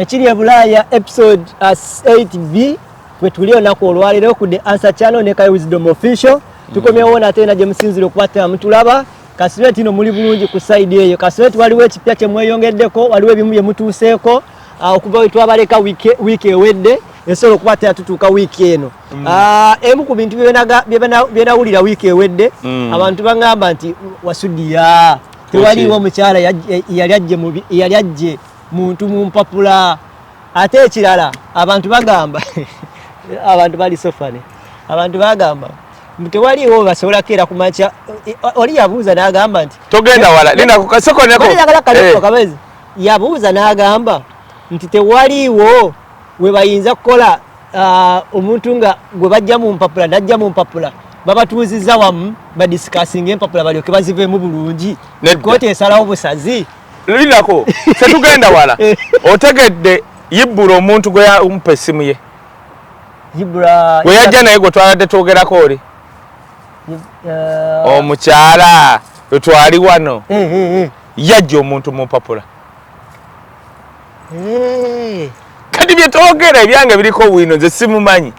Ekiri Ebulaya episode 8B kwe tulio nako olwaliro ku The Answer channel ne Kai Wisdom Official tukomyewo nate na Jamesinzire okukwata mutulaba kasireti no muli bulungi ku side eyo kasireti waliwo ekipya kye mweyongeddeko waliwo ebimu bye mutuuseeko okuva we twabaleka wiki ewedde esolo okukwata tutuuka wiki eno emu ku bintu byenawulira wiki ewedde abantu bangamba nti wasudiya tewaliwo omukyala yali ajje muntu mumpapula ate ekirala abantu bagamba abantu bali sofane abantu bagamba mtewaliwo basobola kera kumacha oli yabuuza n'agamba nti togenda wala linda kukasoko neko kabezi yabuuza n'agamba nti tewaliwo we bayinza kukola omuntu nga gwe bajja mu mpapula najja mu mpapula babatuuziza wamu badiscussing empapula balyoke baziveemu bulungi kooti esalawo busazi Linako, setugenda wala. Otegedde yibbula omuntu gwe yampa essimu ye. Yibbula. Gwe yajja naye gwe twaladde twogerako oli. Omukyala gwe twali wano. Yajja omuntu mu mpapula. Kati bye twogera ebyange biriko wino nze simumanyi.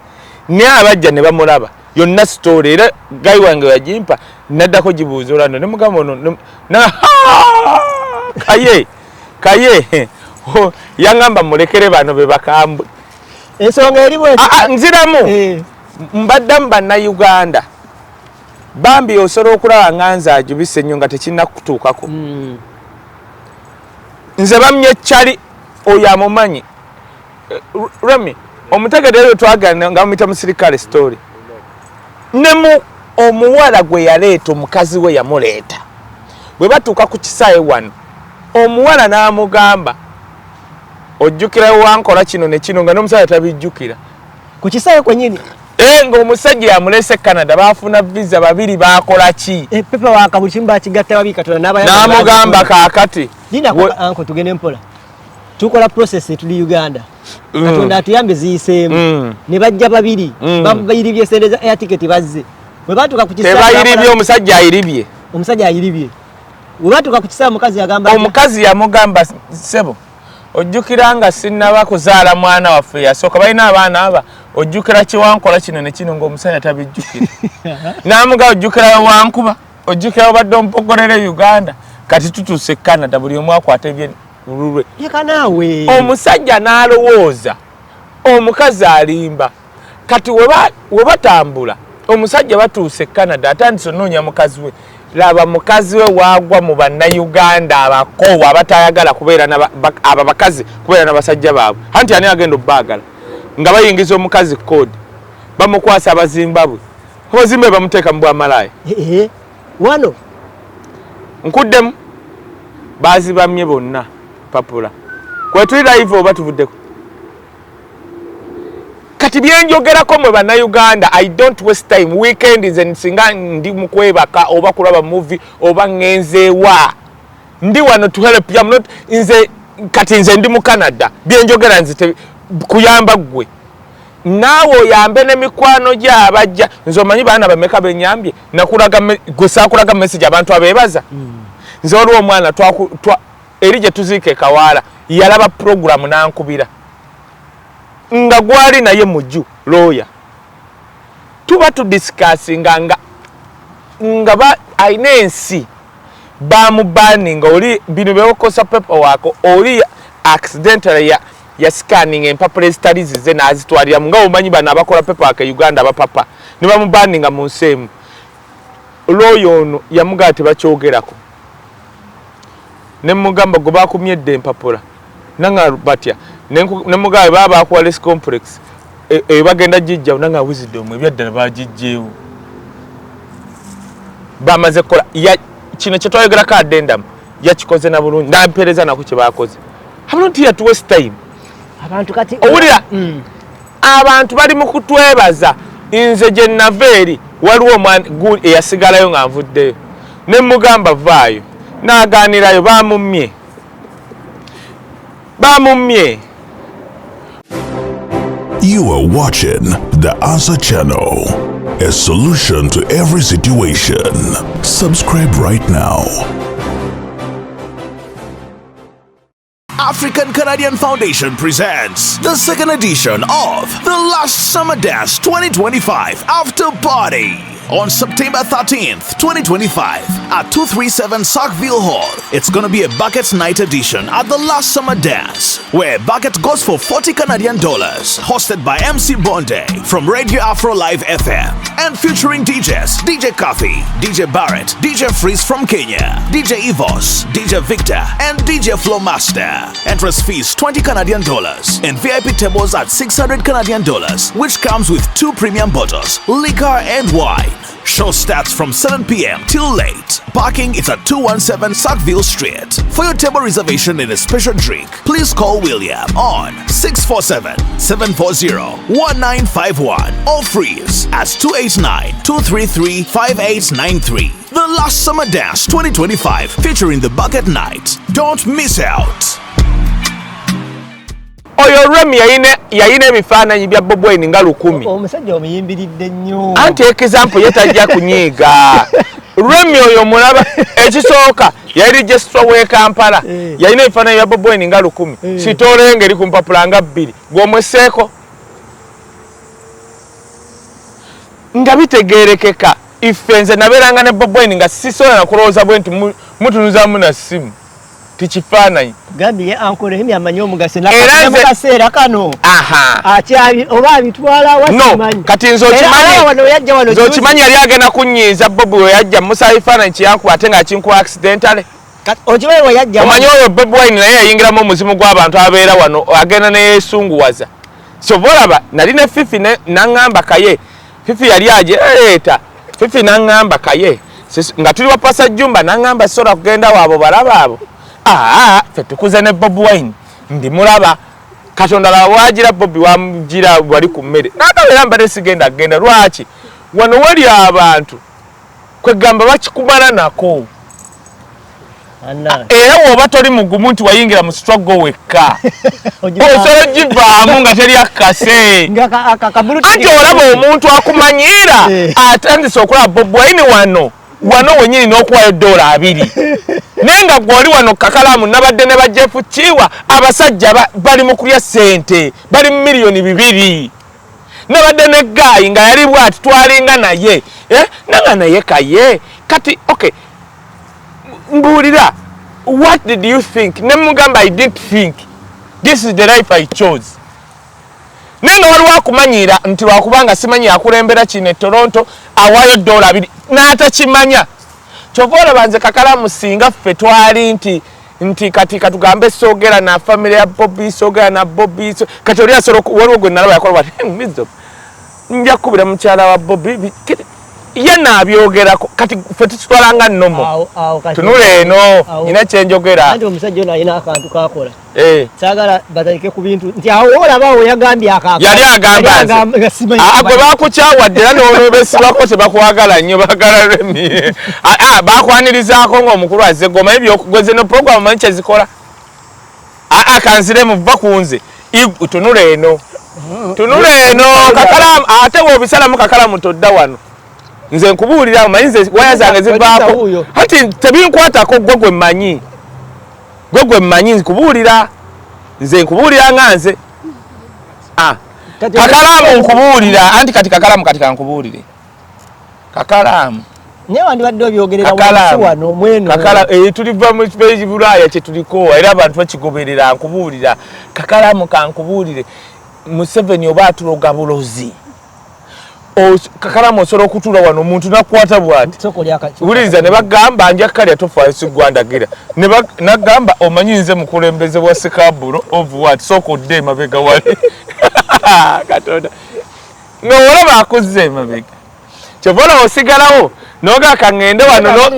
Ne abajja ne bamulaba. Yonna story era gayi wange yagimpa naddako gibuuza olando ne mugamba ono na kaye yangamba mulekere bano be bakambwe ensonga eri bwe nziramu mbadda mbanna Uganda bambi osobola okulaba nganza ajubise nnyo nga tekinna kutuukako nze bamye chali oyo amumanyi Remy omutegereyo twagana nga mumita musirikale story nemu omuwala gwe yaleeta omukazi we yamuleeta bwe batuuka ku kisaawe wano omuwala n'amugamba ojjukira wankola kino ne kino nga n'omusajja tabijjukira ku kisaawe kwennyini ng'omusajja yamulese Canada baafuna visa babiri baakola ki pepa wakabulikimu bakigatta babi Katonda n'amugamba kaakati anko tugende mpola tukola process tuli Uganda Katonda atuyambe ziyiseemu ne bajja babiri bayiribye sente za air ticket bazze bwe batuuka ku kisaawe tebayiribye omusajja ayiribye bwe batuuka ku kisaawe omukazi yamugamba sebo ojjukira nga sinnaba kuzaala mwana waffe yasooka balina abaana aba ojjukira kiwankola kino ne kino ng'omusajja tabijjukira n'amugamba ojjukira wankuba ojjukira obadde ompogolere Uganda kati tutuuse Canada buli omu akwata eby'olulwe omusajja n'alowooza omukazi alimba kati we batambula omusajja batuuse Canada atandise onoonya mukazi we laba mukazi we waagwa mu bannayuganda abakoowa abatayagala kubeera abakazi kubeera n'abasajja baabwe anti ani agenda obbaagala nga bayingiza omukazi kode bamukwasa abazimbabwe abazimbe bamuteeka mu bwamalaaya wano nkuddemu baazibamye bonna papula kwe tuli live oba tuvuddeko kati byenjogerako mwe bannayuganda I don't waste time weekend nze singa ndi mu kwebaka oba kulaba movie oba ngenzeewa ndi wano to help you not nze kati nze ndi mu Canada byenjogera nze kuyamba gwe naawe oyambe n'emikwano gy'abajja nze omanyi baana bameka benyambye nakulaga gwe saakulaga message abantu abeebaza nze oli omwana eri gye tuziike kawaala yalaba program n'ankubira nga gwali naye mujju lawyer tuba tudiscussinga nga ba aina ensi bamubanninga oli bino byokosa paperwork oli accidentally ya scanning empapula studies ze nazitwalira nga omanyi bana abakola paperwork Uganda abapapa ne bamubanninga mu nsemu lawyer ono yamugamba tebakyogerako ne mugamba go bakumyedde empapula nanga batya nemugabe baba akuwa less complex bagenda jijja nanga wisdom ebyaddala bagijjeewo bamaze kola kino kye twayogerako addendam yakikoze na bulungi nampereza nako kye bakoze I'm not here to waste time abantu kati owulira abantu bali mu kutwebaza nze gye naveeri waliwo omwana eyasigalayo nga nvuddeyo ne mugamba vaayo n'agaanirayo bamumye You are watching The Answer Channel, a solution to every situation. Subscribe right now. African Canadian Foundation presents the second edition of the Last Summer Dance 2025 After Party on September 13th, 2025 at 237 Sackville Hall. It's gonna be a bucket night edition at the Last Summer Dance, where bucket goes for $40 Canadian, hosted by MC Bonde from Radio Afro Live FM, and featuring DJs DJ Coffee, DJ Barrett, DJ Freeze from Kenya, DJ Evos, DJ Victor, and DJ Flowmaster. Entrance fees $20 Canadian and VIP tables at $600 Canadian, which comes with 2 premium bottles, liquor and wine. Show starts from 7 p.m. till late. Parking is at 217 Sackville Street. For your table reservation and a special drink, please call William on 647-740-1951 or Freeze at 289-233-5893. The Last Summer Dance 2025 featuring the Bucket Night. Don't miss out. Oyo Remi yayine ebifaananyi bya Bobi Wine nga 10. Omusajja omuyimbiridde nnyo. Anti example yetajja kunyiiga. Remi oyo mulaba ekisooka yali register we Kampala. Yayine ebifaananyi bya Bobi Wine nga 10. Sitolenge eri ku mpapula nga 2. Gw'omweseeko. Nga bitegeerekeka. Ifenze nabeeranga ne Bobi Wine nga sisobola kulowooza bwe nti mutunuzaamu na ssimu. Tikifaananyi. Gambi ankole himi amanyi omugaso na kaseera kano. Akyali oba abitwala wasimanyi. No, kati nzokimanyi yali agenda kunyiiza Bobi we yajja musa ebifaananyi kyakuba ate nga kinkuwa accidentally. Okimanyi we yajja. Omanyi oyo Bobi Wine naye yayingiramu omuzimu gw'abantu abeera wano agenda ne yeesunguwaza. So bolaba nali ne Fifi n'angamba kaye. Fifi yali ajeeta. Fifi n'angamba kaye. Nga tuli wapasa jjumba n'angamba sola kugenda waabo balaba abo. Ffe tukuze ne Bobi Wine ndi mulaba Katonda la wagira Bobi wamugira wali ku mmere n'akabeera mbadde sigenda genda lwaki wano wali abantu kwegamba bakikubala nako era woba toli mugumu nti wayingira mu struggle wekka osobola givaamu nga teri akase anti olaba omuntu akumanyiira atandise okulaba Bobi Wine wano wenyini n'okuwayo $2. Nenga gwoli wano Kakalaamu nabadde ne bajefu Chiwa abasajja bali mu kulya sente bali mu miliyoni 2. Nabadde ne Guy nga yali bwati twalinga naye nanga naye kaye kati okay mbulira what did you think ne mugamba I didn't think this is the life I chose. Nenga waliwo akumanyira nti lwakubanga simanyi akulembera kine Toronto awayo $2 n'atakimanya. Chovola banze Kakalaamu singa ffe twali nti kati katugambe sogera na family ya Bobi sogera na Bobi kati oli asolo waliwo gwe nalaba yakola bati mizo nja kubira mukyala wa Bobi ye nabyogerako kati ffe tutwalanga nnomo tunule eno ina kyenjogera anti omusajja ono alina akantu kakola saagala batalike ku bintu nti awo olabawo yagambye akako yali agamba gwe bakukyawadde era n'olwebesibako tebakwagala nnyo bagala Remi bakwanirizaako ng'omukulu azze gomanyi byokugweze no program manyi kyezikola kanzire muva kunze tunule eno Kakalaamu ate bw'obisalamu Kakalaamu todda wano nze nkubuulira omanyi waya zange zivaako hati tebinkwatako gwe mmanyi nkubuulira nze nkubuulira nga nze Kakalaamu nkubuulira anti kati Kakalaamu kati kankubuulire Kakalaamu naye wandibadde obyogerera wansi wano mweno tuliva mu Ebulaya kye tuliko era abantu bakigoberera nkubuulira Kakalaamu kankubuulire Museveni oba atuloga bulozi Kakalaamu osobola okutuula wano omuntu nakwata bwati wuliriza ne bagamba njakkalya tofaayo sigwandagira nagamba omanyi nze mukulembeze wa Sikabulo of what sooka odde emabega wali Katonda ng'olaba akuzza emabega kyovola osigalawo noga kangende wano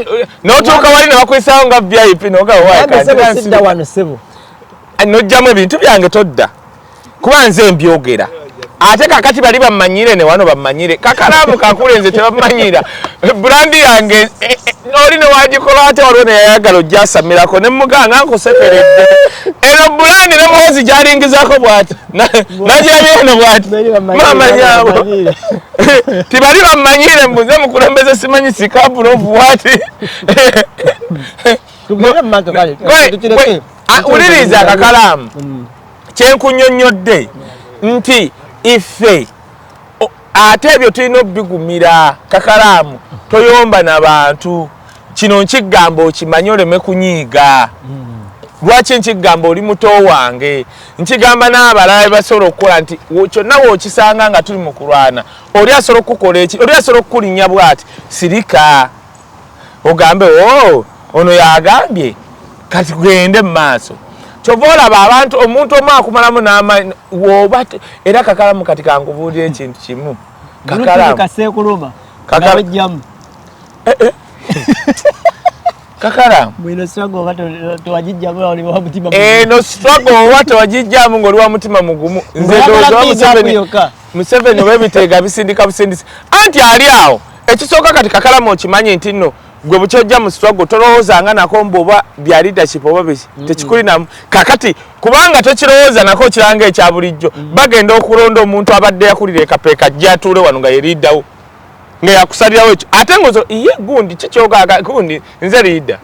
n'otuuka wali ne bakuyisaawo nga VIP noga nojjamu ebintu byange todda kuba nze mbyogera ate kakati bali bamanyire ne wano bamanyire Kakalaamu kakulenze tebamanyira brandi yange oli ne wagikola ate waliwo ne yayagala ojjasamirako ne muganga nkusekeredde eno brandi ne mwozi gyalingizaako bwati nagyabyeno bwati mamanyabo tibali bamanyire mbuze mukulembeze simanyi Sikabulo bwati uliriza Kakalaamu kyenkunyonnyodde nti ife ate ebyo tulina obigumira Kakalaamu toyomba n'abantu kino nkigamba okimanyi oleme kunyiiga lwaki nkigamba oli muto wange nkigamba n'abalala basobola okukola nti kyonna wookisanga nga tuli mu kulwana oli asobola okukola eki oli asobola okukulinnya bw'ati sirika ogambe ono yagambye kati gende mu maaso kyova olaba abantu omuntu omu akumalamu n'amaanyi woba era Kakalaamu kati kankubuulira ekintu kimu Kakalaamu Kakalaamu mwino struggle oba tewagijjamu oli wa mutima mugumu no struggle oba tewagijjamu ng'oli wa mutima mugumu nze ndowooza Museveni w'ebiteega bisindika busindisi anti ali awo ekisooka kati Kakalaamu okimanyi nti nno gwe bukyojja mu struggle tolowoozanga nako mboba bya leadership oba biki tekikulinamu kakati kubanga tokirowooza nako kiranga ekya bulijjo bagenda okulonda omuntu abadde yakulira ekapeeka ajja atuule wano nga yeriddawo nga yakusalirawo ekyo ate ngozo iye gundi kikyogaga gundi nze liida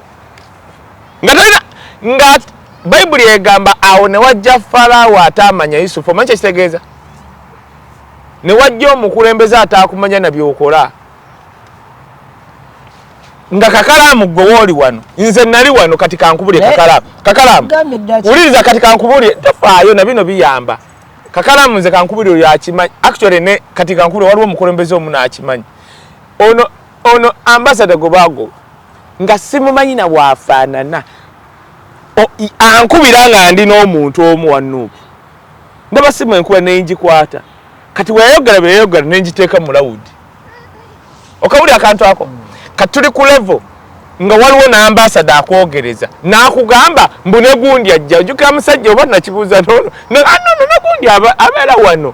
nga tolina nga bayibuli egamba awo ne wajja Falaawo ataamanya Yusufu omanyi kyekitegeeza ne wajja omukulembeze ataakumanya na byokola nga Kakalaamu gwe wooli wano nze nali wano kati kankubulye Kakalaamu uliriza kati kankubulye tofaayo na bino biyamba Kakalaamu nze kankubulye oyo akimanyi actually ne kati kankubulye waliwo omukulembeze omu n'akimanyi ono ambassador gobago nga simumanyi na bwafaanana ankubira nga ndi n'omuntu omu wanuupu ndaba simu enkuba nenjikwata kati weyayogera nenjiteeka mu lawudi okawuli akantu ako kati tuli ku level nga waliwo n'ambassador akwogereza n'akugamba mbu ne gundi ajja ojjukira musajja oba nakibuuza nono gundi abeera wano.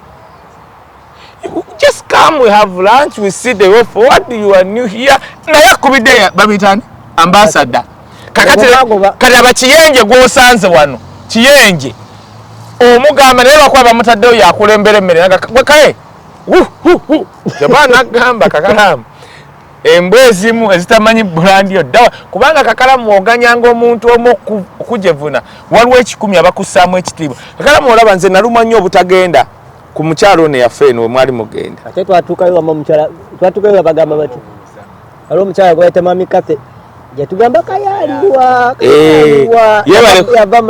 Just come, we have lunch, we see the way forward, you are new here. Na yakubide babitani ambassador. Kakati abakiyenje gwosanze wano. Kiyenje. Omugamba naye bakwa bamutaddeyo yakulembera emmere kae. Jabana gamba Kakalaamu. Embwe ezimu ezitamanyi brand yo dawa kubanga Kakalaamu oganyanga omuntu omu okujevuna waliwo ekikumi abakusaamu ekitiibwa. Kakalaamu olaba nze naluma nnyo obutagenda ku mukyalo ne yaffe no mwali mugenda ate twatuukayo wama mukyala twatuukayo bagamba bati waliwo omukyala gwe bayita Mami Kafe yatugamba kayaliwa yava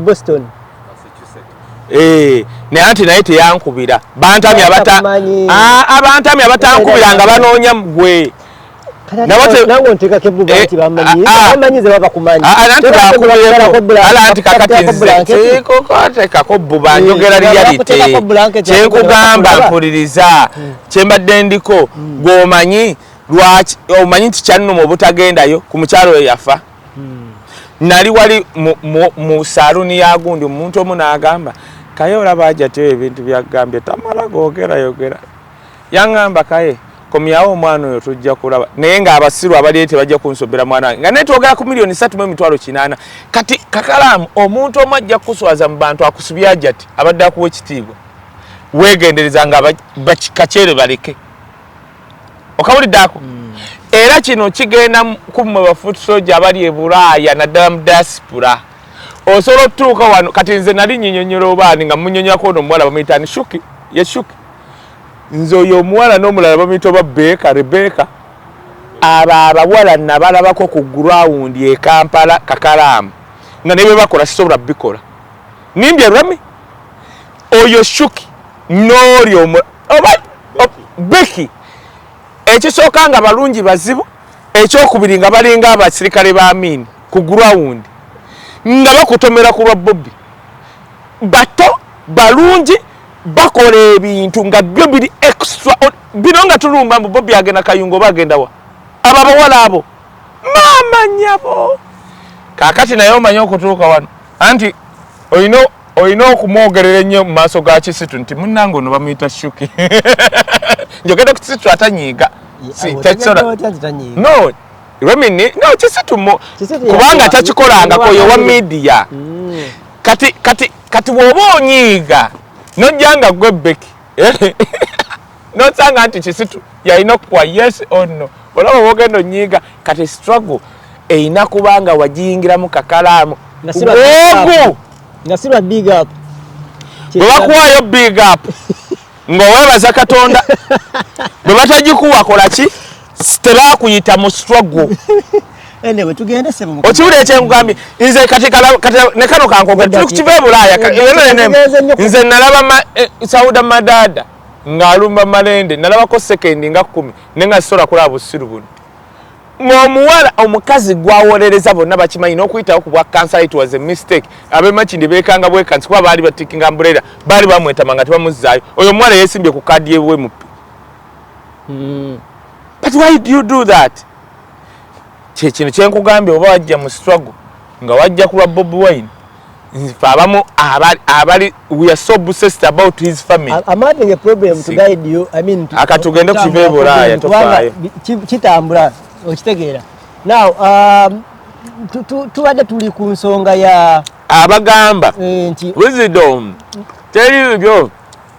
Boston ne anti naye teyankubira bantamye abantamye abatankubira nga banoonya gwe nango ntekako ebbuba nti bamanyize baba kumanyi anti kakati nze tekako bbuba njogera reality kyenkugamba mpuliriza kyembadde ndiko gw'omanyi lwaki omanyi nti kyannuma obutagendayo ku mukyalo we yafa nali wali mu saluni ya gundi omuntu omu n'agamba kaye olaba ajjateyo ebintu byagambye tamala googerayogera yaŋŋamba kaye komyawo omwana oyo tujja kulaba naye ng'abasiru abali tebajja kunsobera mwana wange nga naye twogera ku million 3.8 kati Kakalaamu omuntu omu ajja kukuswaza mu bantu akusubya ajjati abadde akuwa ekitiibwa weegendereza nga bakikakyere baleke okawulidde ako era kino kigenda kummwe bafuuti soja abali e Bulaaya naddala mu diaspora osobola otutuuka wano kati nze nali nyinyonyola obaani nga munyonyako n'omuwala bamuyitani Shuki ye Shuki nze oyo omuwala n'omulala bamuyita oba Rebeka abo abawala nabalabako ku ground e Kampala Kakalaamu nga ne bwe bakola sisobola bikola nimbye Rami oyo Shuki n'oli oba Beki ekisooka nga balungi bazibu ekyokubiri nga balinga abasirikale ba Amini ku ground nga bakutomera ku lwa Bobbi bato balungi bakola ebintu nga byo biri extra bino nga tulumba mbu Bobbi agenda Kayungo bagenda wa abo abawala abo mamanyabo kakati naye omanyi okutuuka wano anti oyina okumwogerera ennyo mu maaso ga Kisitu nti munnange ono bamuyita Shuki njogedde ku Kisitu atanyiiga no Remini no Kisitu kubanga takikolangako yo wa media kati woba onyiiga nojjanga gwe Beki nosanga nti Kisitu yalina okuwa yes or no olaba wogenda onyiiga kati struggle eyina kubanga wagiyingiramu Kakalaamu Ngasirwa big up. Bakuwayo big up. Ngowebaza Katonda. Bwatagikuwa kola ki? Stella kuyita mu struggle. Anyway, tugende sebo mu. Okiwulira ekyengambye nze kati ne kano kankogera tuli ku kiva Ebulaya. Nze nalaba Sauda Madada ng'alumba malende nalabako sekendi nga 10 nenga sola kulaba busiru buno. Omuwala omukazi gwawolereza bonna bakimanyi n'okuyitawo ku bwa cancer it was a mistake. Abemakindi beekanga bwekansi kuba baali batikinga umbrella baali bamwetama nga tebamuzzaayo. Oyo omuwala yeesimbye ku kaadi yewe mupi. But why do you do that? Kino kyenkugambye oba wajja mu struggle nga wajja kulwa Bobi Wine. Abamu abali we are so obsessed about his family. I'm having a problem to guide you. I mean, akatugenda ku kiva Ebulaya tofaayo. Kitambula okitegeera. Now, tubadde tuli ku nsonga ya abagamba wisdom teri byo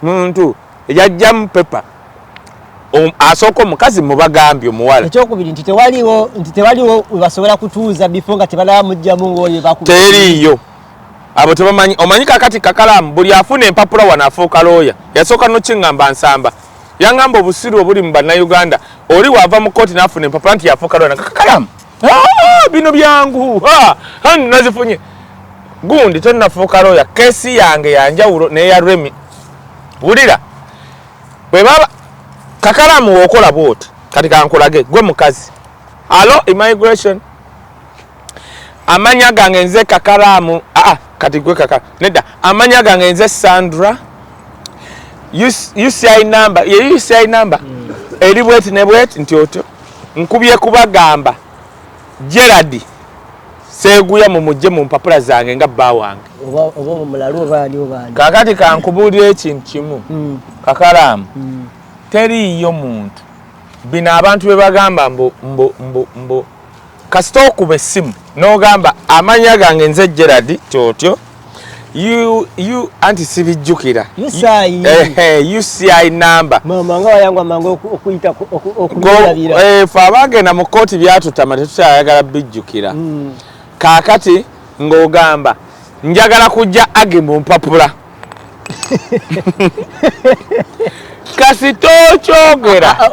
muntu yajjamu pepa asoko mukazi mubagambye omuwala ekyokubiri nti tewaliwo basobola kutuuza before nga tebalaba mujjamu ng'oyo bakubira teriyo abo tebamanyi omanyi kakati kakalaamu buli afuna empapula wano afuuka looya yasooka nokiŋŋamba nsamba yangamba obusiru obuli mu bannayuganda oli wava mu kooti n'afuna empapula nti yafuuka looya kakalaamu bino byangu handi nazifunye gundi tonnafuuka looya keesi yange yanjawulo n'eya Remi wulira bwe baba kakalaamu w'okola bw'oti kati kankulage gwe mukazi alo immigration amanya gange nze kakalaamu kati gwe kaka nedda amanya gange nze Sandra UCI number ye UCI number eri bweti ne bweti nti otyo nkubye kubagamba Gerard seguya mu mujje mu mpapula zange nga bba wange oba omulalu obani kakati kankubuulira ekintu kimu kakalaamu teriyo muntu bino abantu be bagamba mbo kasita okuba essimu n'ogamba amanya gange nze Gerard kyotyo you anti sibijjukira UCI number mama nga wayangwa mangu okuyita okuyirabira fe abagenda mu kooti byatutama tetukyayagala bijjukira kaakati ng'ogamba njagala kujja age mu mpapula kasito kyogera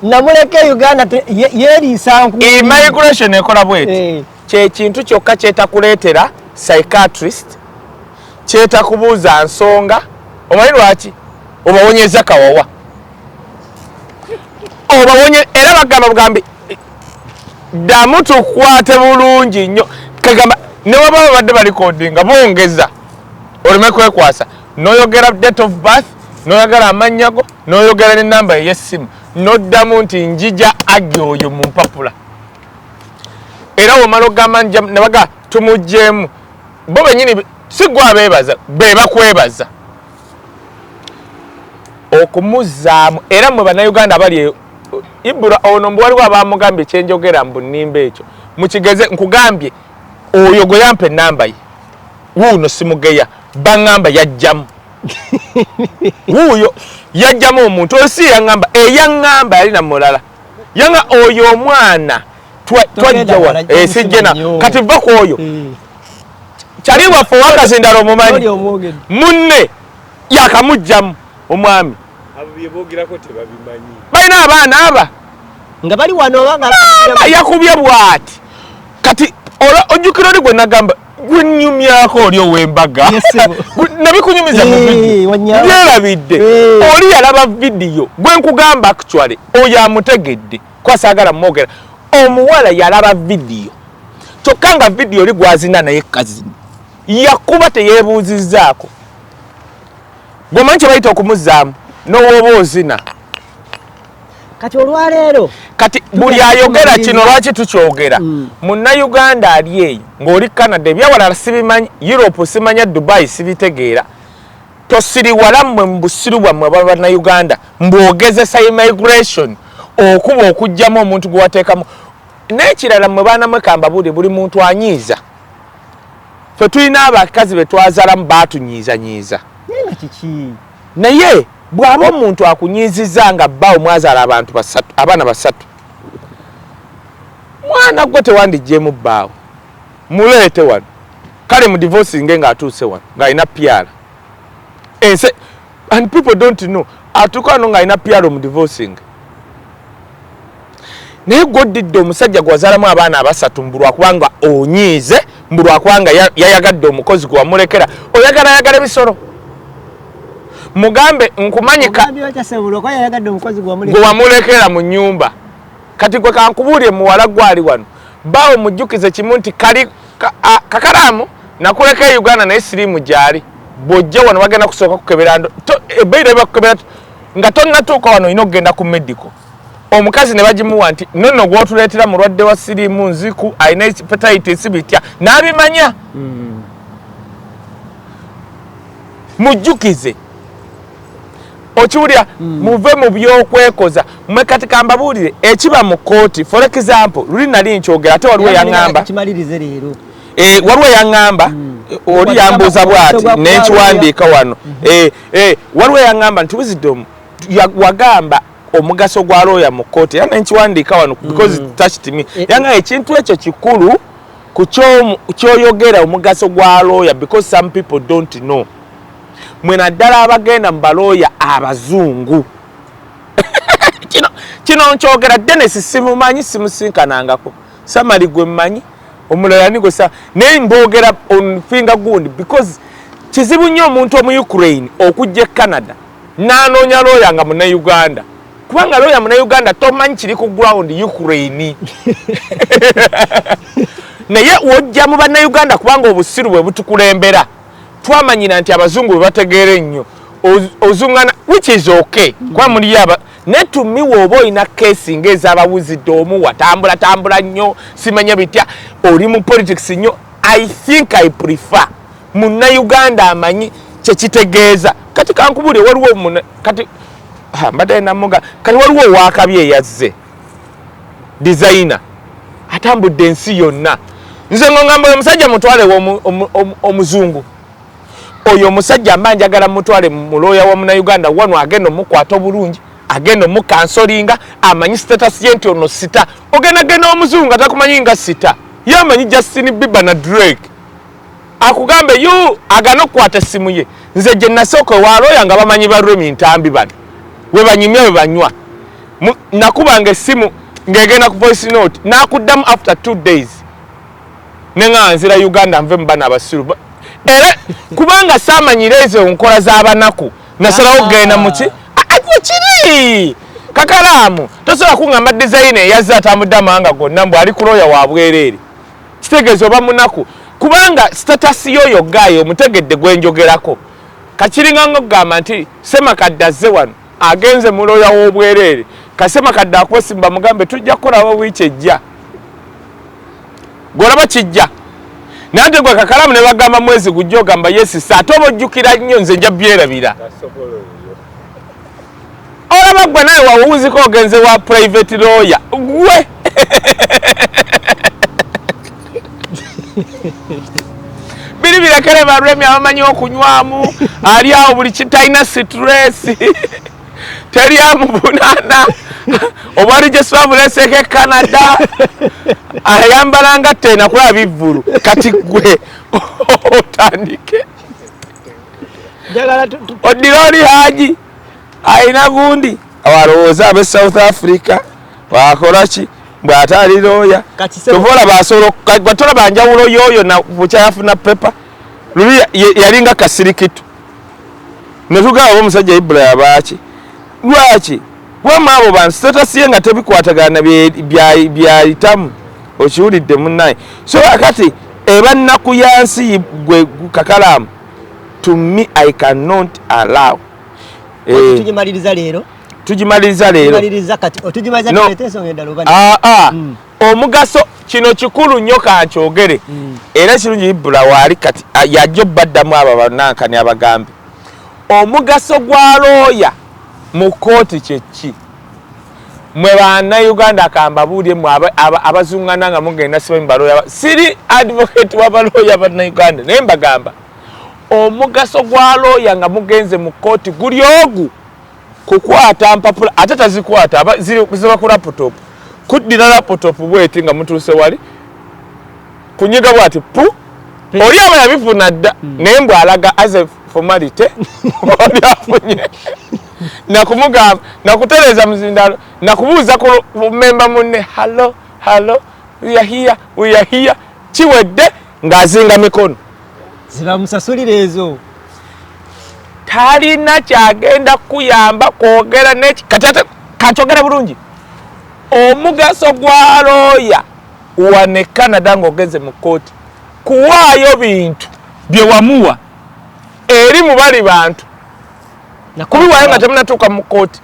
namuleke Uganda yeriisanku immigration ekola bweti kyekintu kyokka kyetakuleetera psychiatrist kyetakubuuza nsonga omanyi lwaki obawonyeza kawawa obawonye era bagamba bugambi ddamu tukwate bulungi nnyo kagamba ne waba babadde balikodinga bongeza oleme kwekwasa n'oyogera date of birth n'oyogera amanyago n'oyogera n'ennamba ey'essimu n'oddamu nti njija agge oyo mu mpapula era womala ogamba ne baga tumugjeemu bo bennyini si gwe abeebaza be bakwebaza okumuzzaamu era mwe bannayuganda abali Ibura ono mbu waliwo abamugambye kyenjogera mbu nnimba ekyo mukigeze nkugambye oyo gwe yampa ennamba ye wuuno simugeya baŋŋamba yajjamu wuuyo yajjamu omuntu oyo si yaŋŋamba eyaŋŋamba yali na mulala yanga oyo omwana twajjawa sijjena kati va ku oyo kyali waffe owakazindala omumanyi munne yakamugjamu omwami balina abaana aba nga bali wano yakubye bw'ati kati ojjukira oli gwe nagamba gwenyumyako oli ow'embaga nabikunyumiza mu vidiyo byerabidde oli yalaba vidiyo gwe nkugamba actually oyo amutegedde kwasaagala mwogera omuwala yalaba vidiyo kyokka nga vidiyo oli gwazina naye kazini yakuba teyeebuuzizzaako gwemanyi kye bayita okumuzzaamu n'owooba ozina kati olwaleero kati buli ayogera kino lwaki tukyogera munnayuganda ali eyo ng'oli Canada ebyawalala sibimanyi Europe simanya Dubai sibitegeera tosiriwala mmwe mu busiru bwammwe bannayuganda mbwogezesa immigration okuba okugjamu omuntu gwe wateekamu n'ekirala mmwe baana mwekamba buli muntu anyiiza ffe tulina abakazi be twazalamu baatunyiizanyiiza naye bw'aba omuntu akunyiizizza nga bbaawo mwazaala abaana basatu mwana gwe tewandijjeemu bbaawo muleete wano kale mu divorcing nga atuuse wano nga ina PR ense and people don't know atuuka wano nga ina PR mu divorcing naye goddidde omusajja gwazaalamu abaana abasatu mbulwa kubanga onyiize mbulwa kubanga yayagadde omukozi gwe wamulekera oyagala ebisolo mugambe nkumanyika gwe wamulekera mu nnyumba kati gwe kankubuulire muwala gwali wano bawo mujjukize kimu nti kakalaamu nakuleka e Uganda naye siriimu gyali bw'ojja wano bagenda kusooka kukebera ebbeire bakukebera nga tonnatuuka wano olina okugenda ku medical omukazi ne bagimuwa nti nonno gw'otuleetera mulwadde wa siriimu nziku alina hepatitis bitya n'abimanya mujjukize okiwulira muve mu byokwekoza mwe kati kambabuulire ekiba mu kooti for example luli nali nkyogera ate waliwo yaŋŋamba waliwo yaŋŋamba oli yambuuza bw'ati n'enkiwandiika wano waliwo yaŋŋamba nti wisdom wagamba omugaso gwa lawyer mu kooti era n'enkiwandiika wano because it touched me yanga ekintu ekyo kikulu ku kyoyogera omugaso gwa lawyer because some people don't know mwe naddala abagenda mu balooya abazungu kino nkyogera Dennis simumanyi simusinkanangako Samali gwe mmanyi omulala nigo naye mboogera on finger gundi because kizibu nnyo omuntu omu Ukraine okujja Canada n'anoonya lawyer nga muna Uganda kubanga lawyer muna Uganda tomanyi kiri ku ground Ukraine naye wojja mu bannayuganda kubanga obusiru bwe butukulembera twamanyira nti abazungu bwe bategeera ennyo ozungana which is okay kwa muli aba netumiwa oba olina keesi ng'ez'abawuzidde omu watambula nnyo simanya bitya oli mu politics nnyo I think I prefer munnayuganda amanyi kyekitegeeza kati kankubulire waliwo kati mbadde namuga kati waliwo owakabi eyazze designer atambudde ensi yonna nze ng'ongamba omusajja mutwale omuzungu oyo omusajja mba njagala mutwale mu lawyer wa munnayuganda wano agenda omukwata obulungi agenda omukansolinga amanyi status ye nti ono sita ogenda omuzungu atakumanyi nga sita ye amanyi Justin Bieber na Drake akugambe yu agana okukwata essimu ye nze gye nasooka ewa lawyer nga bamanyi barwemi ntambi bano we banyumya we banywa nakubanga essimu ng'egenda ku voice note nakuddamu after 2 days nenga nzira Uganda nve mbana abasiru era kubanga samanyira ezo nkola z'abanaku nasalawo genda muki kiri kakalaamu tosobola kuŋŋamba designer yazze atambudde amawanga gonna mbw ali ku lawyer wa bwereere kitegeeza oba munaku kubanga status yoyo gaayo omutegedde gwenjogerako kakiringa ng'okugamba nti Semakadde azze wano agenze mu lawyer w'obwereere Semakadde akubesimba mugambe tujja kukolawo wiiki ejja gwolaba kijja nante gwe kakalaamu ne bagamba mwezi gujja ogamba yesisa ate oba ojjukira nnyo nze nja byerabira olaba gwe naye wawuziko ogenze wa private lawyer gwe biri birekere barwemi abamanyi okunywamu ali awo buli kitalina stress teri amubunana oba ali gye swabuleseke Canada ayambalanga tena kulaba bivvulu kati gwe otandike odira oli haji ayina gundi awalowooza abe South Africa wakolaki bw'ate ali lawyer tovola basobola batola banjawulo yoyo na bukyayafuna pepa luli yalinga kasirikitu netugaba omusajja Ebulaya baaki lwaki wama abo bantu status ye nga tebikwatagana byayitamu okiwulidde munnaye so akati eba nnaku yansi gwe kakalaamu to me I cannot allow tugimaliriza leero omugaso kino kikulu nnyo kankyogere era kirungi Ebulaya waali kati yajja baddamu abo banankani abagambe omugaso gwa lawyer mu kooti kyeki mwe bannayuganda akambabuulye mwe abazungana nga mugenda simanyi balooya siri advocate w'abalooya bannayuganda naye mbagamba omugaso gwa lawyer nga mugenze mu kooti guli ogu kukwata mpapula ate tazikwata ziba ku laptop kuddira laptop bweti nga mutuuse wali kunyiga bwati pu oli aba yabifuna dda naye mbw alaga as a formality oli afunye nakumugamba nakutereza muzindalo nakubuuza ku memba munne hello we are here kiwedde ng'azinga mikono zibamusasulira ezo talina kyagenda kuyamba kwogera neki kati kakyogera bulungi omugaso gwa looya wane Canada ng'ogeze mu kooti kuwaayo bintu bye wamuwa eri mu bali bantu kubiwaayo nga temunatuuka mu kooti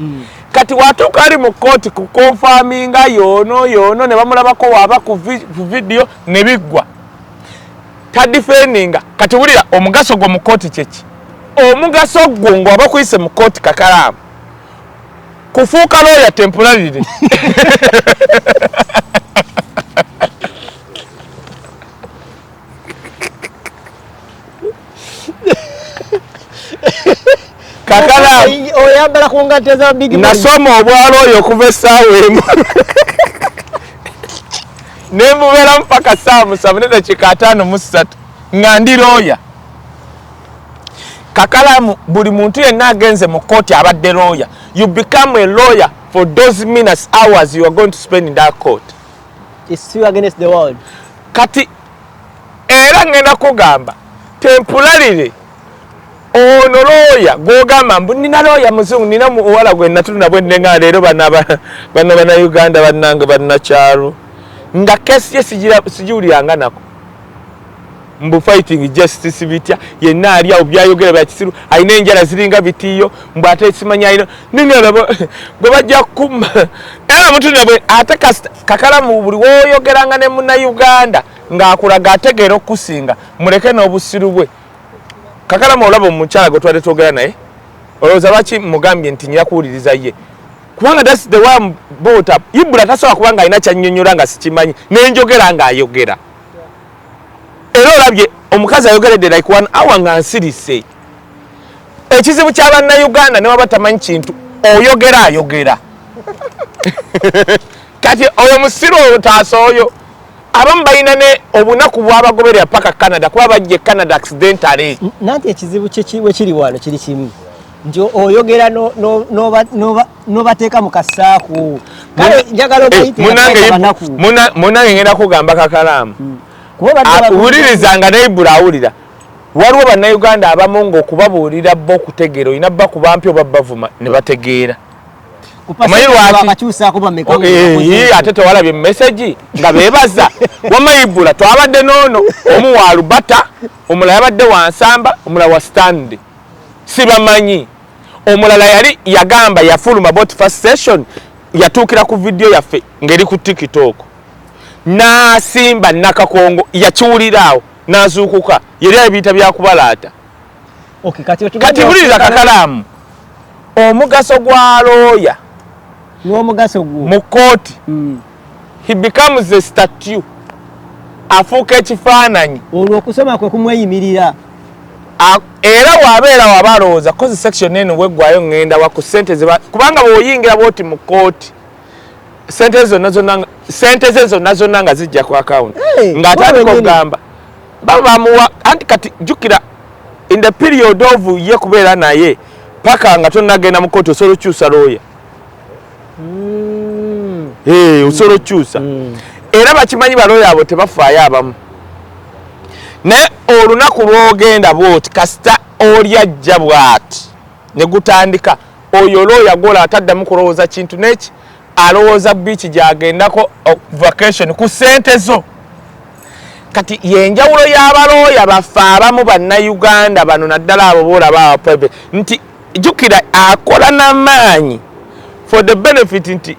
kati watuuka ali mu kooti kukonfaminga yoono ne bamulabako waaba ku vidiyo ne biggwa tadifendinga kati wulira omugaso gwo mu kooti kyeki omugaso gwo ng'oba kuyise mu kooti kakalaamu kufuuka looya temporarily kakalaamu oyambala ku ngatte za big nasoma obwalo oyo okuva essaawa emu ne mbubeera mpaka 7:53 nga ndi looya kakalaamu buli muntu yenna agenze mu kooti abadde lawyer. You become a lawyer for those minutes hours you are going to spend in that court. It's you against the world. Kati era ngenda kugamba temporarily ono lawyer gogamba mbu nina lawyer muzungu nina muwala gwe natulina bwe nenga leero bana Uganda bannange bannakyalo nga kesi sijulyanga nako mbu fighting justice bitya yenna ali awo byayogera bya kisiru ayina enjala ziringa bitiyo mbu ate simanya ayina ningala gwe bajja kumma era muntu nabwe ate kakalaamu buli woyogeranga ne munna Uganda ng'akulaga ategeera okusinga muleke n'obusiru bwe kakalaamu olaba omukyala gwe twali twogera naye olowooza lwaki mugambye nti nyira kuwuliriza ye kubanga that's the one brought up Ibula tasobola kubanga alina kyannyonnyola nga sikimanyi n'enjogera ng'ayogera era olabye omukazi ayogeredde like 1 hour nga nsirise ekizibu ky'Abannayuganda ne waba tamanyi kintu ayogera kati oyo musiru otaasa oyo abamu balina ne obunaku bwabagoberera paka Canada kuba bajje Canada accidentally nanti ekizibu we kiri wano kiri kimu nti oyogera n'obateeka mu kasaaku kale njagala munange ngenda kugamba kakalaamu wuliriza nga Ibula awulira waliwo bannayuganda abamu ng'okubabuulira bo okutegeera olina bba ku bampi oba bavuma ne bategeera ate tewalabye message nga beebaza wama Ibula twabadde noono omu wa Lubata omulala yabadde wa Nsamba omulala wa Stand sibamanyi omulala yali yagamba yafuluma about first session yatuukira ku video yaffe ng'eri ku TikTok Nasimba Nakakongo yakiwuliraawo n'azuukuka yali ebiyita byakubalaata kati buliriza kakalaamu omugaso gwa looya n'omugaso gwo mu kooti he becomes a statue afuuka ekifaananyi olwo okusoma kwe kumweyimirira era waba alowooza kozi section eno weggwayo ngenda waku sente kubanga bw'oyingira bwoti mu kooti sente ze zonna nga zijja ku account ng'atandika okugamba bamuwa anti kati jjukira in the period of ye kubeera naye paka nga tonnagenda mu kooti osobola okyusa looya osobola okyusa era bakimanyi balooya abo tebafaayo abamu naye olunaku lw'ogenda bwoti kasita oli ajja bw'ati ne gutandika oyo looya gwola ataddamu kulowooza kintu neki alowooza biiki gyagendako vacation ku ssente zo kati yenjawulo y'abalooya baffe abamu bannayuganda bano naddala abo boolaba abapepe nti jjukira akola n'amaanyi for the benefit nti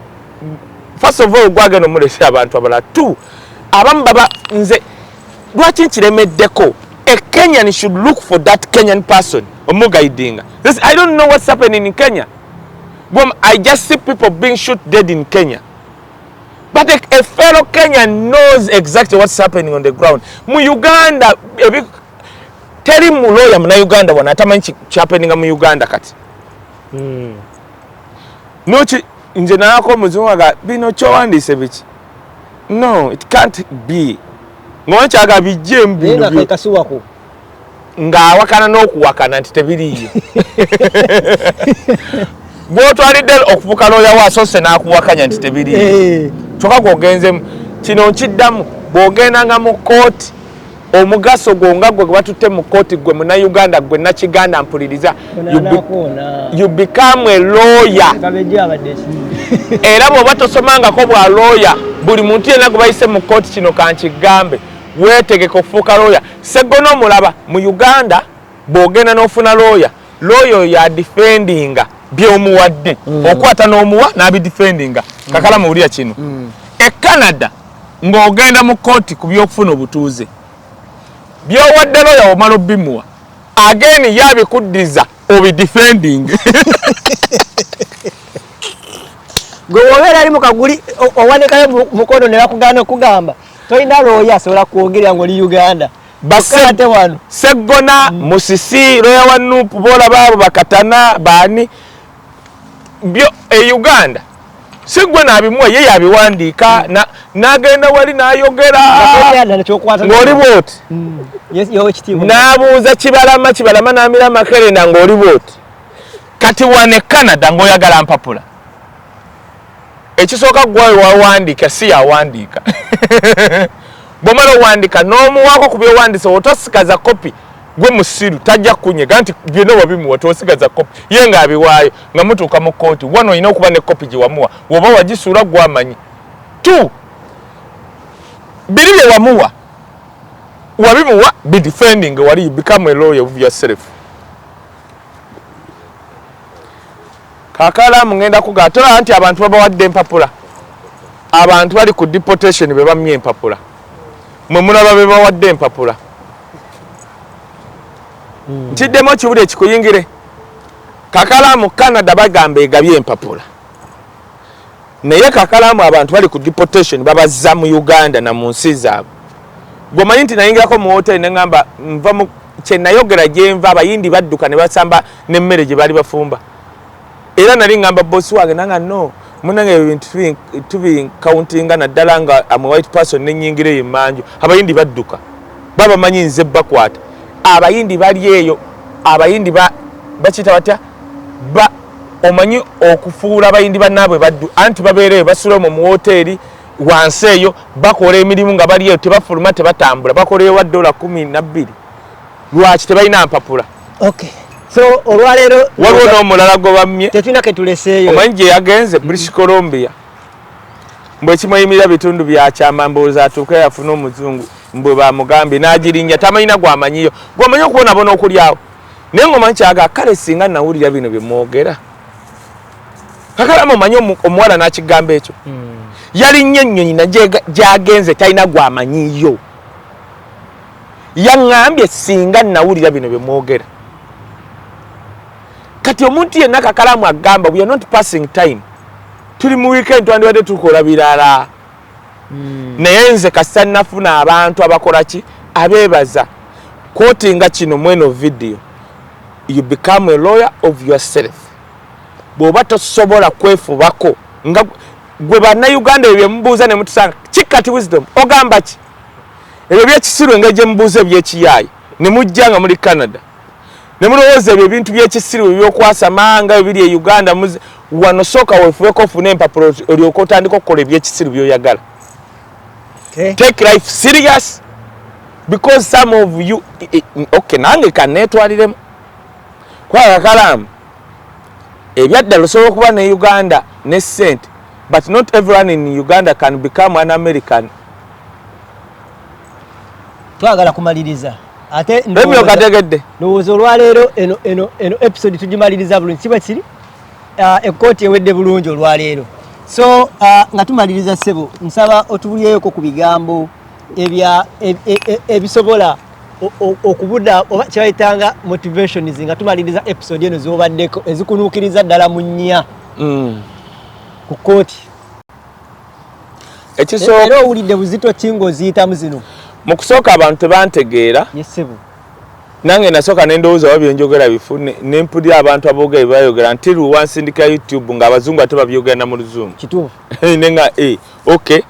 first of all gwagenda omulese abantu abalala two abamu baba nze lwaki nkiremeddeko a Kenyan should look for that Kenyan person omugaidinga I don't know what's happening in Kenya. I just see people being shot dead in Kenya. But a fellow Kenyan knows exactly what's happening on the ground. Mu Uganda, tell him lawyer mu Uganda wana atamanyi happening mu Uganda kati. No nje nako muzungu aga bino kyowandiise biki. No, it can't be. ng'okyaga bijje mbino nga kasuwako ng'awakana n'okuwakana nti tebiriiyo bw'otwalidde okufuuka looya waasoose n'akuwakanya nti tebiriiyo kyokka gw'ogenzemu kino nkiddamu bw'ogendanga mu kooti omugaso gwo nga gwe batutte mu kooti gwe munnayuganda gwe nakiganda mpuliriza you become a lawyer era bw'oba tosomangako bwa lawyer buli muntu yenna gwe bayise mu kooti kino kankigambe weetegeka okufuuka lawyer seggono omulaba mu Uganda bw'ogenda n'ofuna lawyer oyo yadifendinga by'omuwadde okwata n'omuwa n'abidifendinga kakala muwulira kino e Canada ng'ogenda mu kooti ku by'okufuna obutuuze byowadde lawyer omala obimuwa again yabikuddiza obidifending gwe obeera ali mu kaguli owanikayo mukono ne bakugana okugamba tolina lawyer asobola kwogerera ng'oli Uganda basate wano seggona musisi lawyer wa Nuupu boolaba abo bakatana baani byo e Uganda sigwe nabimuwa ye yabiwandiika n'agenda wali n'ayogera ng'oli bwoti n'abuuza kibalama n'amira Makerenda ng'oli bwoti kati wane Canada ng'oyagala mpapula ekisooka gwawe wawandiika si yawandiika bw'omala owandiika n'omuwaako ku byowandiise otosigaza kopi gwe musiru tajja kunyega nti byonna wabimuwa tosigaza kopi ye ng'abiwaayo nga mutuuka mu kooti wano olina okuba ne kopi gye wamuwa woba wagisuula gwamanyi tu biri bye wamuwa wabimuwa be defending wali you become a lawyer of yourself. KAKALAAMU ngenda kugatula nti abantu babawadde empapula abantu bali ku deportation be bamye empapula mwe mulaba be bawadde empapula nkiddemu kibude ekikuyingire KAKALAAMU Canada bagamba egabye empapula naye KAKALAAMU abantu bali ku deportation babazza mu Uganda na mu nsi zaabwe gwomanyi nti nayingirako mu hoteli ne ngamba nva mu kye nayogera gye nva abayindi badduka ne basamba n'emmere gye baali bafumba era nali ngamba bosi wange nanga no munange ebintu tubinkauntinga naddala nga am white person nenyingire emanju abayindi badduka baba manyi nze bakwata abayindi bali eyo abayindi bakita batya omanyi okufuula abayindi bannaabwe baddu anti babeereyo basula mu hoteli wansi eyo bakola emirimu nga bali eyo tebafuluma tebatambula bakoleyo wa $12 lwaki tebalina mpapula. Okay. So olwaleero waliwo n'omulala gwe bamye tetulina ke tuleseeyo omanyi gye yagenze British Columbia mbwe kimweyimirira bitundu bya kyama mbooza atuuke yafuna omuzungu mbwe bamugambye n'agirinnya tamanyina gwamanyiyo gwomanyi okubonabona okulyawo naye ng'omanyi kyaga kale singa nawulira bino bye mwogera KAKALAAMU omanyi omuwala n'akigamba ekyo yalinnya ennyonyi na gy'agenze talina gwamanyiyo yaŋŋambye singa nawulira bino bye mwogera kati omuntu yenna KAKALAAMU agamba we are not passing time tuli mu weekend twandibadde tukola birala naye nze kasita nafuna abantu abakola ki abeebaza kooti nga kino mweno video you become a lawyer of yourself bw'oba tosobola kwefubako nga gwe bannayuganda ebyo mubuuza ne mutusanga kikati wisdom ogamba ki ebyo byekisiru engeri gye mubuuza ebyekiyaayi ne mujja nga muli Canada ne mulowooza ebyo ebintu by'ekisiru ebyokwasama nga ebiri e Uganda wano sooka weefubeko ofune empapula olyoka otandika okukola ebyekisiru by'oyagala. Take life serious because some of you okay nange kanneetwaliremu kwa KAKALAAMU ebyaddala osobola okuba ne Uganda ne ssente but not everyone in Uganda can become an American. Twagala kumaliriza ate kategedde ndowooza olwaleero eno episode tugimaliriza bulungi kiba kiri ekkooti ewedde bulungi olwaleero so nga tumaliriza ssebo nsaba otubuliyeyoko ku bigambo ebisobola okubuda oba kyebayitanga motivations nga tumaliriza episode eno zobaddeko ezikunuukiriza ddala mu nnya ku kkooti era owulidde buzito ki ng'oziyitamu zino mu kusooka abantu tebantegeera nange nasooka nendowooza oba byenjogera bifu nempulira abantu aboogera bayogera nti luwansindika YouTube ng'abazungu ate babyogera na mu luzungu kituufu nenga okay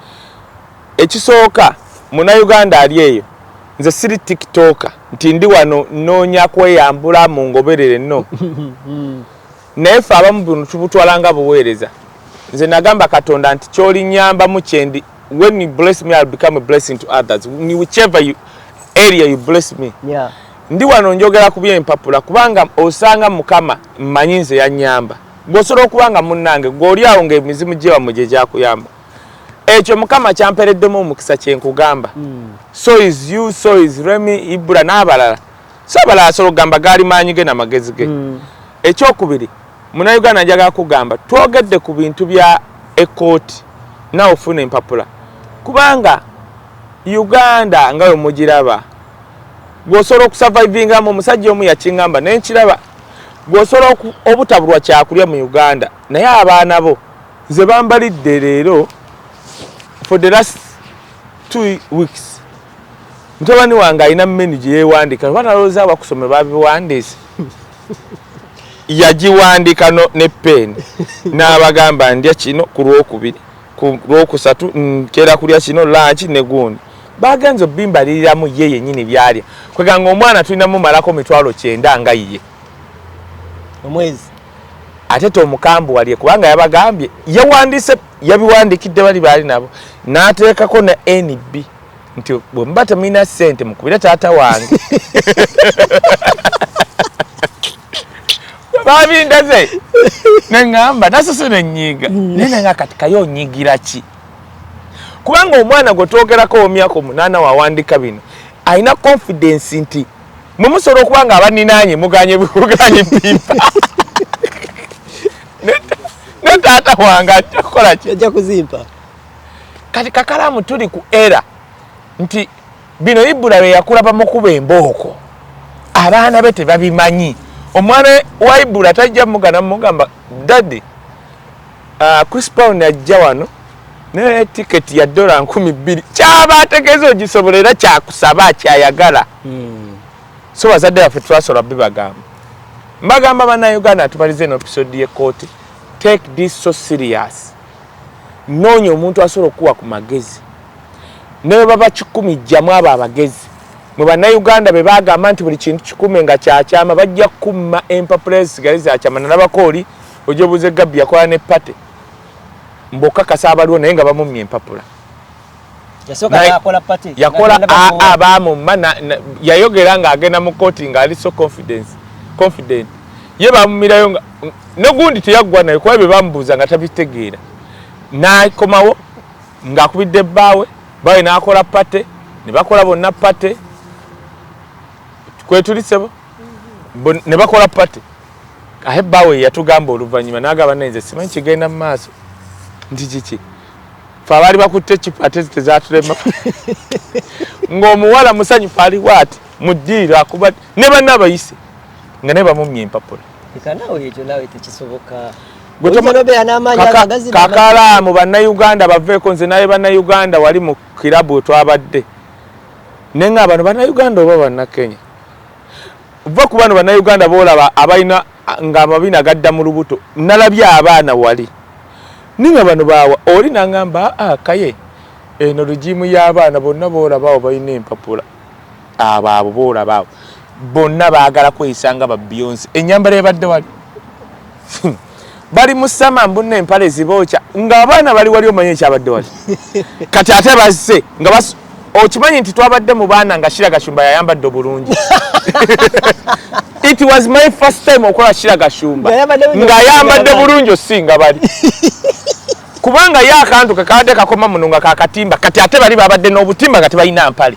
ekisooka Munnayuganda ali eyo nze siri tiktoker nti ndi wano noonya kweyambula mu ngoberere nno naye ffe abamu buno tubutwala nga buweereza. Nze nagamba Katonda nti ky'olinyamba mu kyendi, when you bless me I'll become a blessing to others, whichever area you bless me. Yeah. Ndi wano njogera ku by'empapula kubanga osanga Mukama mmanyi nze yannyamba. Gwosobola okubanga munnange gw'oli awo ng'emizimu gye mu gye gyakuyamba. Ekyo Mukama kyampereddemu omukisa kyenkugamba. So is you, so is Remy, Ibura n'abalala. So abalala asobola okugamba gaali maanyi ge n'amagezi ge. Ekyokubiri, Munnayuganda njagala kugamba twogedde ku bintu bya ekooti nawe ofuna empapula. Kubanga Uganda nga we mugiraba, gw'osobola okusurvivingamu omusajja omu yakingamba naye nkiraba, gw'osobola obutabulwa kyakulya mu Uganda naye abaana bo nze bambalidde leero for the last 2 weeks. Mutabani wange alina menu gye yeewandika, banalowooza abakusome babiwandiise. Yagiwandika ne pen n'abagamba ndya kino ku Lwokubiri, ku Lwokusatu nkera kulya kino lunch ne gundi. Bagenzo bimbaliriramu ye yennyini byalya. Kweganga omwana tulinamu malako 900 nga ye omwezi. Ate tomukambu waliye kubanga yabagambye yawandiise yabiwandikidde bali nabo n'ateekako na NB nti bwe mbata mina ssente mukubira taata wange. Babindaze nengamba nasose nenyiga nenga katika yo nyigira ki kubanga omwana gotwogerako omyako 8 wawandika bino aina confidence nti mumusoro kubanga abaninanye muganye bimpa ne taata wange akola ki ajja kuzimpa kati kakalaamu tuli ku era nti bino Ibula be yakulaba mu kuba embooko abaana be tebabimanyi. Omwana wa Ibula tajja mugana mugamba daddy Chris Brown ajja wano ne ticket ya $200 kyaba ategeeza ogisobolera kyakusaba kyayagala. So bazadde baffe twasobola bibagamba. Mbagamba bannayuganda tubalize eno episode y'ekkooti, take this so serious. Noonya omuntu asobola okuwa ku magezi ne baba 10 jjamu abo abagezi. Mu bannayuganda be bagamba nti buli kintu 10 nga kyakyama bajja kumma empapula ezisigale zakyama n'abakooli ojobuze Gabbi yakola ne pate mboka kasabaliwo naye nga bamumye empapula. Yasoka yakola pate yakola abamu mana yayogera nga agenda mu kooti nga ali so confident ye bamumirayo nga no gundi teyaggwa naye kwa bye bamubuuza nga tabitegeera n'akomawo ng'akubidde bbaawe bawe n'akola pate ne bakola bonna pate kwetulisebo ne bakola pate ahe bbaawe yatugamba oluvannyuma n'agamba nze simanyi kigenda mu maaso nti kiki fe abaali bakutte kipate tezatulema ng'omuwala musanyufu aliwo ati muddiira akuba ne banna abayise nga ne bamumye empapula. Kakalaamu bannayuganda baveeko nze naye bannayuganda wali mu kirabu twabadde nenga bano bannayuganda oba bannakenya va ku bano bannayuganda boolaba abalina nga amabina gadda mu lubuto nalabye abaana wali ninga bano baawa oli nangamba kaye eno lugimu y'abaana bonna boolabaawo balina empapula abo boolabaawo bonna baagala kweyisanga ba Beyonce ennyambala ebadde wali bali musama mbunna empale zibookya ng'abaana bali wali omanye ekyabadde wali kati ate bazze nga okimanyi nti twabadde mu baana nga Shira Gashumba yayambadde obulungi. It was my first time okola Shira Gashumba ng'ayambadde bulungi osinga bali kubanga ye akantu kakabadde kakoma muno nga kakatimba kati ate bali babadde n'obutimba nga tebalina mpale.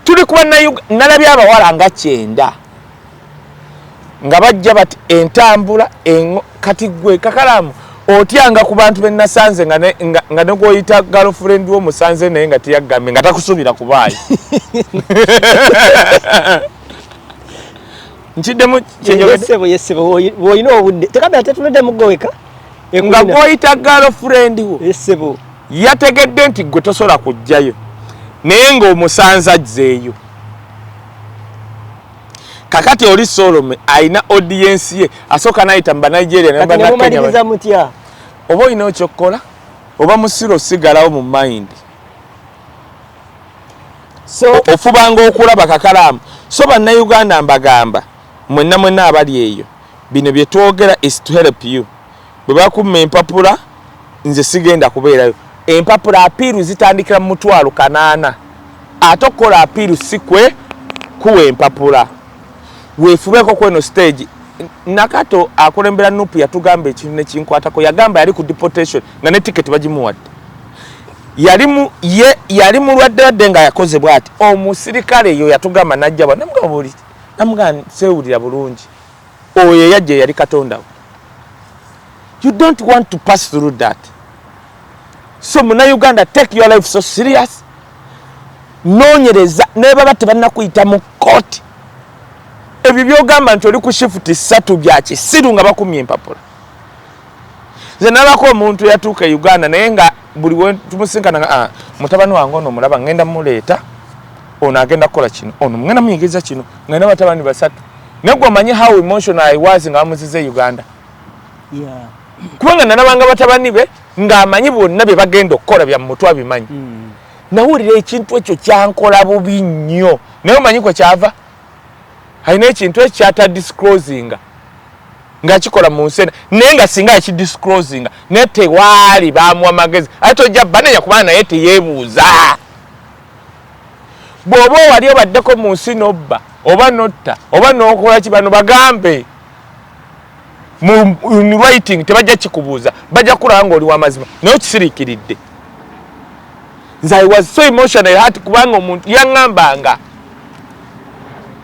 Tuli kuba nalabye abawala nga 9 nga bajja bati entambula kati gwe Kakalaamu otyanga ku bantu benasanze nga negwoyita girlfriend wo musanze naye nga tiyagambe nga takusubira kubaayo nkiddemu yesebo woyina obudde tekabya tetulede mugoweka nga gwoyita girlfriend wo yesebo yategedde nti gwe tosobola kujjayo naye ng'omusanze azzeeyo. Kakati oli Solomon aina audience ye asooka nayita mba Nigeria ne mba Kenya oba olina okyokola oba musiro sigalawo mu mind so ofubanga okulaba kakalaamu so bannayuganda mbagamba mwenna abali eyo bino bye twogera is to help you bwe bakumma empapula nze sigenda kubeerayo empapula apiiru zitandikira mu 8,000 ate okukola apiiru sikwe kuwa empapula weefubeko kweno stage nakato akulembera nupu yatugamba ekintu nekinkwatako yagamba yali ku deportation nga ne ticket bagimuwadde yali mulwadde nga yakoze bwati omusirikale eyo yatugamba najja bwa namugamba sewulira bulungi oyo yajja yali katonda you don't want to pass through that so muna Uganda take your life so serious nonyereza nebaba tebannakuyita mu court ebyo byogamba nti oli ku shift 3 bya kisiru nga bakumye empapula nze nalako omuntu yatuuka Uganda naye nga buli we tumusinkana mutabani wange ono mulaba ngenda muleeta ono agenda kukola kino ono ngenda muyigiriza kino ngenda batabani basatu negwe omanyi how emotional I was nga bamuzize Uganda kubanga nalabanga batabani be ng'amanyi bonna bye bagenda okukola bya mutwe abimanyi nawulira ekintu ekyo kyankola bubi nnyo naye omanyi kwe kyava alina ekintu ekyo kyata disclosinga nga kikola mu nsena naye nga singa yakidisclosinga naye tewaali baamuwa magezi ate ojja banenya kubana naye teyeebuuza bw'oba wali obaddeko mu nsi n'obba oba notta oba n'okola ki bano bagambe mu writing tebajja kikubuuza bajja kulaba ng'oli w'amazima naye okisiriikiridde nze I was so emotional hati kubanga omuntu yaŋŋambanga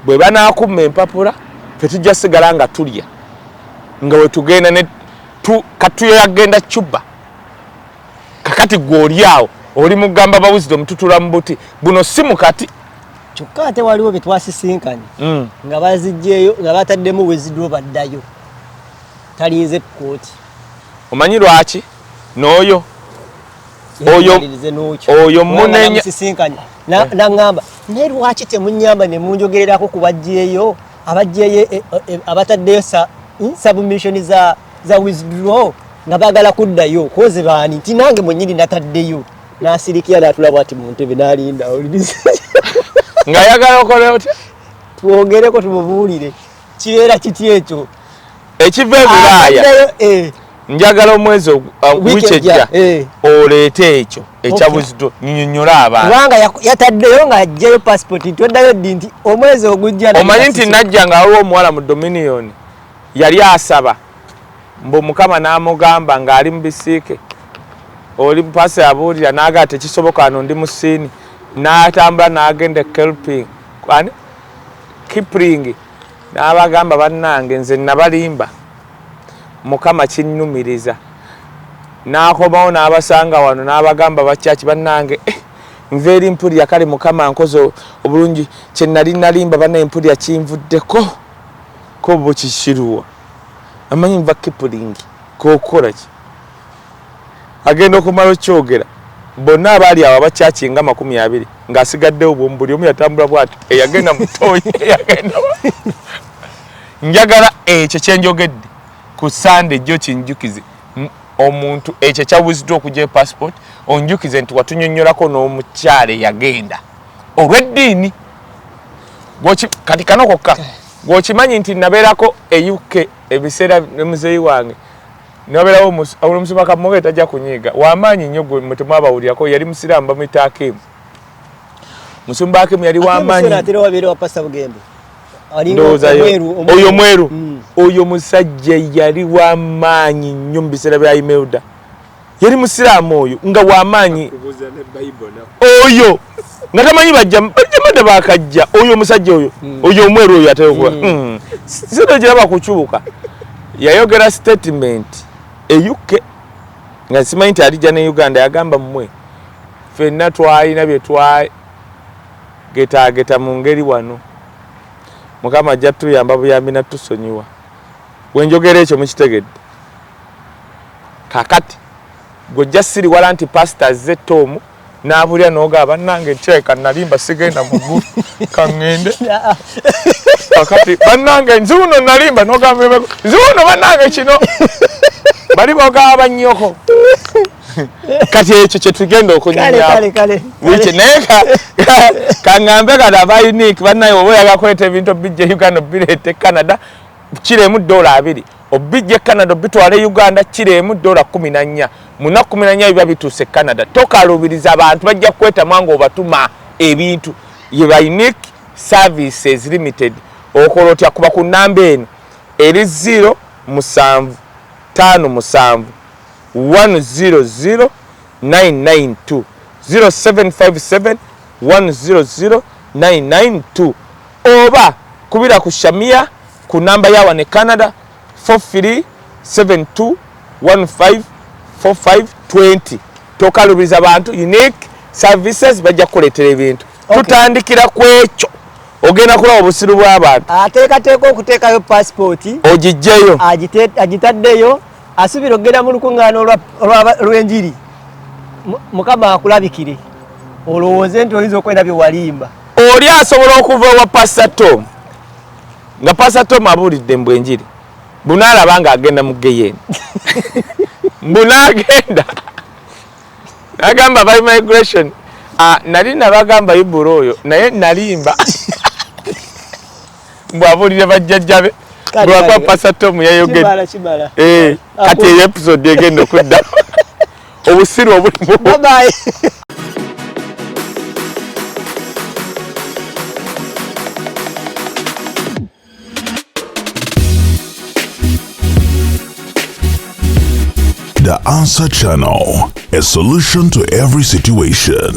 bwe banaakumma empapula tetujja sigala nga tulya nga wetugenda ne katuyo yagenda Cuba kakati gw'oli awo oli mugamba ba wisdom tutula mu buti buno si mukati kyokka ate waliwo bye twasisinkanye nga bazijjeeyo nga bataddemu wezidwo baddayo talinze kooti omanyi lwaki n'oyo oyo munenya nangamba naye lwaki temunyamba ne munjogererako kubajjeeyo abajjeeyo abataddeyo submission za withdraw nga baagala kuddayo koze baani nti nange mwenyini nataddeyo n'asirikira n'atulaba ati mu ntebe n'alinda nga yagala okole otya twogereko tumubuulire kibeera kiti ekyo ekiva Ebulaya njagala omwezi wiki ejja oleete ekyo ekya withdraw nnyonnyola abantu kubanga yataddeyo nga ajjayo passport nti oddayo ddi nti omwezi ogujja omanyi nti najja nga waliwo omuwala mu Dominion yali asaba mbu Mukama n'amugamba ng'ali mu bisiike oli mpase abuulira n'agaa tekisoboka ano ndi mu siini n'atambula n'agenda Kipling n'abagamba bannange nze nabalimba Mukama kinnumiriza n'akomawo n'abasanga wano n'abagamba bakyaki bannange nva eri mpulira kale Mukama nkoze obulungi kye nali nalimba bannaye mpulira kinvuddeko ko bukishiruwa amanyi nva Kipling kokola ki agenda okumala okyogera bonna abaali awo abakyakinga 20 ng'asigaddewo buli omu yatambula bw'ati eyagenda mutoonyi eyagenda njagala ekyo kyenjogedde ku Sunday jjo kinjukize omuntu ekyo kya withdraw okugya passport onjukize nti watunyonnyolako n'omukyala eyagenda olw'eddiini kati kano kokka gwokimanyi nti nabeerako UK ebiseera ne muzeeyi wange nabeerawo omusumba kamoge tajja kunyiiga w'amaanyi nnyo gwe mutemu abawulirako yali musiraamu bamuyita Akimu musumba Akimu yali w'amaanyi oyo mweru oyo musajja yali w'amaanyi nnyo mu biseera bya Imelda yali musiraamu oyo nga w'amaanyi oyo nga tamanyi bajjamada bakajja oyo musajja oyo omweru oyo ateekuwa sino giraba kukyuka yayogera statement UK nga simanyi nti alijja ne Uganda yagamba mmwe ffenna twalina bye twagetaageta mu ngeri wano Mukama ajja tuyamba buyambi natusonyiwa bwenjogera ekyo mukitegedde kakati gwojja siriwala nti pastor ze Tom n'abulya n'ogaba bannange nteeka nalimba sigenda mu ggulu kaŋŋende kakati bannange nziwuno nalimba n'ogamba nziwuno bannange kino bali boga abanyoko kati ekyo kye tugenda okunyanya kale wiche naye kangambe kada ba unique banaye obo yagakweta ebintu bijje Uganda bilete Canada kiremu $2 obijje Canada bitwale Uganda kiremu $14 muna 14 biba bituse Canada tokalubiriza abantu bajja kweta mwango obatuma ebintu ye ba unique services limited okolotya kuba ku namba eno eri 0 musanvu 5 musanvu 100 992 0757 100 992 oba kubira ku Shamia ku namba ya wane Canada 4372154520 tokalubiza abantu unique services bajja kuletera ebintu tutandikira kwekyo ogenda kulaba obusiru bw'abantu ateekateeka okuteekayo passport ogijjeyo agitaddeyo asubira okugenda mu lukuŋŋaana olw'enjiri mukama akulabikire olowooze nti oyinza okwenda bye walimba oli asobola okuva wa Pastor nga Pastor abuulidde mbw enjiri bunaalaba nga agenda mu Geyeni mbunagenda agamba by migration nali nabagamba Ibula oyo naye nalimba mbwabuulire bajjajjabe lwakwa Pastor yayogedde kati eyo episode egenda okudda obusiru obulimu. Bye. The Answer Channel, a solution to every situation.